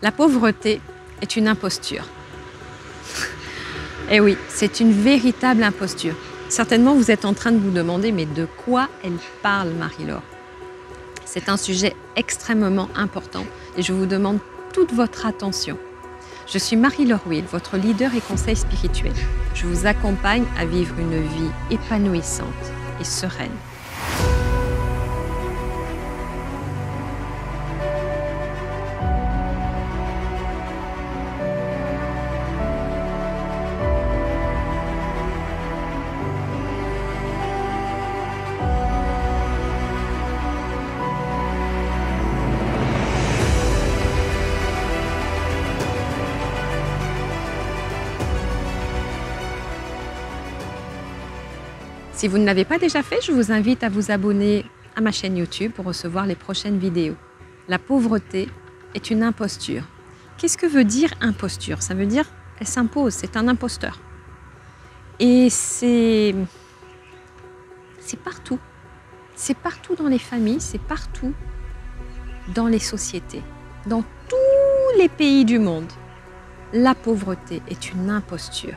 La pauvreté est une imposture. Et oui, c'est une véritable imposture. Certainement, vous êtes en train de vous demander, mais de quoi elle parle, Marie-Laure? C'est un sujet extrêmement important et je vous demande toute votre attention. Je suis Marie-Laure Will, votre leader et conseil spirituel. Je vous accompagne à vivre une vie épanouissante et sereine. Si vous ne l'avez pas déjà fait, je vous invite à vous abonner à ma chaîne YouTube pour recevoir les prochaines vidéos. La pauvreté est une imposture. Qu'est-ce que veut dire imposture? Ça veut dire elle s'impose, c'est un imposteur. Et c'est partout. C'est partout dans les familles, c'est partout dans les sociétés. Dans tous les pays du monde, la pauvreté est une imposture.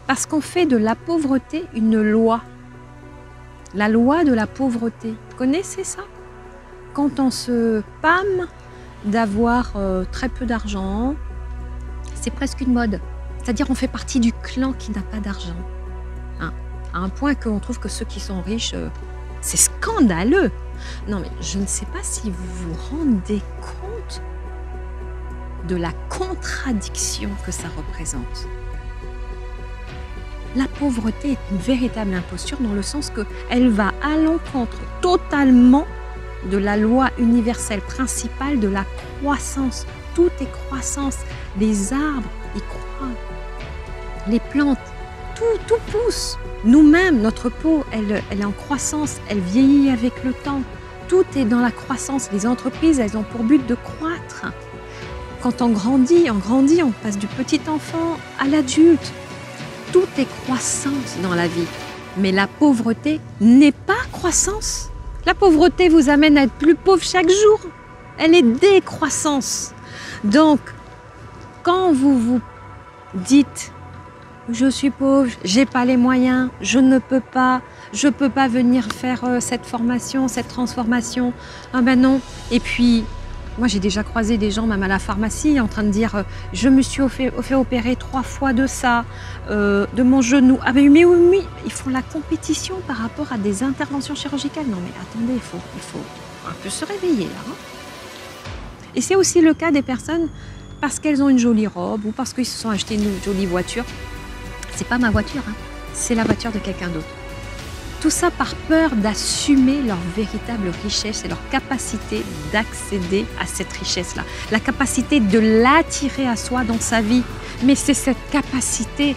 Parce qu'on fait de la pauvreté une loi. La loi de la pauvreté. Vous connaissez ça? Quand on se pâme d'avoir très peu d'argent, c'est presque une mode. C'est-à-dire on fait partie du clan qui n'a pas d'argent. Hein? À un point qu'on trouve que ceux qui sont riches, c'est scandaleux. Non mais je ne sais pas si vous vous rendez compte de la contradiction que ça représente. La pauvreté est une véritable imposture dans le sens qu'elle va à l'encontre totalement de la loi universelle principale de la croissance. Tout est croissance. Les arbres y croient. Les plantes, tout pousse. Nous-mêmes, notre peau, elle est en croissance. Elle vieillit avec le temps. Tout est dans la croissance. Les entreprises, elles ont pour but de croître. Quand on grandit, on passe du petit enfant à l'adulte. Tout est croissance dans la vie, mais la pauvreté n'est pas croissance. La pauvreté vous amène à être plus pauvre chaque jour. Elle est décroissance. Donc, quand vous vous dites « je suis pauvre, j'ai pas les moyens, je ne peux pas venir faire cette formation, cette transformation, ah ben non ». Et puis, moi, j'ai déjà croisé des gens, même à la pharmacie, en train de dire « je me suis fait opérer 3 fois de ça, de mon genou ». Ah ben mais oui, ils font la compétition par rapport à des interventions chirurgicales. Non mais attendez, il faut un peu se réveiller là. Hein. Et c'est aussi le cas des personnes, parce qu'elles ont une jolie robe ou parce qu'ils se sont acheté une jolie voiture. C'est pas ma voiture, hein, c'est la voiture de quelqu'un d'autre. Tout ça par peur d'assumer leur véritable richesse et leur capacité d'accéder à cette richesse-là. La capacité de l'attirer à soi dans sa vie. Mais c'est cette capacité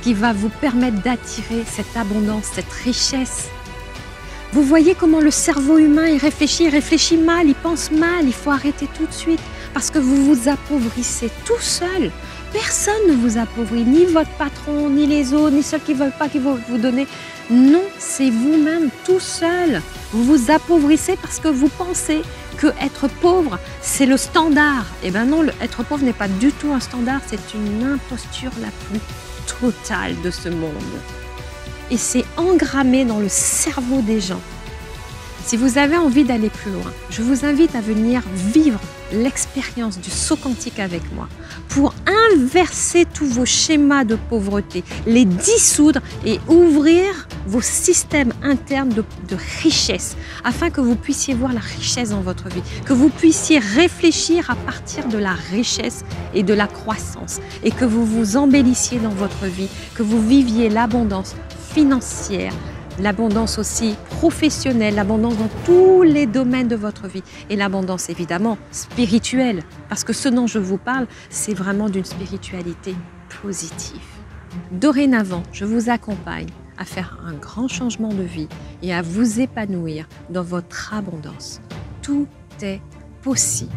qui va vous permettre d'attirer cette abondance, cette richesse. Vous voyez comment le cerveau humain il réfléchit mal, il pense mal, il faut arrêter tout de suite. Parce que vous vous appauvrissez tout seul. Personne ne vous appauvrit, ni votre patron, ni les autres, ni ceux qui ne veulent pas qu'ils vont vous donner. Non, c'est vous-même tout seul. Vous vous appauvrissez parce que vous pensez que être pauvre, c'est le standard. Eh bien non, être pauvre n'est pas du tout un standard, c'est une imposture la plus totale de ce monde. Et c'est engrammé dans le cerveau des gens. Si vous avez envie d'aller plus loin, je vous invite à venir vivre l'expérience du saut quantique avec moi pour inverser tous vos schémas de pauvreté, les dissoudre et ouvrir vos systèmes internes de richesse afin que vous puissiez voir la richesse dans votre vie, que vous puissiez réfléchir à partir de la richesse et de la croissance et que vous vous embellissiez dans votre vie, que vous viviez l'abondance financière, l'abondance aussi professionnelle, l'abondance dans tous les domaines de votre vie et l'abondance évidemment spirituelle parce que ce dont je vous parle, c'est vraiment d'une spiritualité positive. Dorénavant, je vous accompagne à faire un grand changement de vie et à vous épanouir dans votre abondance. Tout est possible.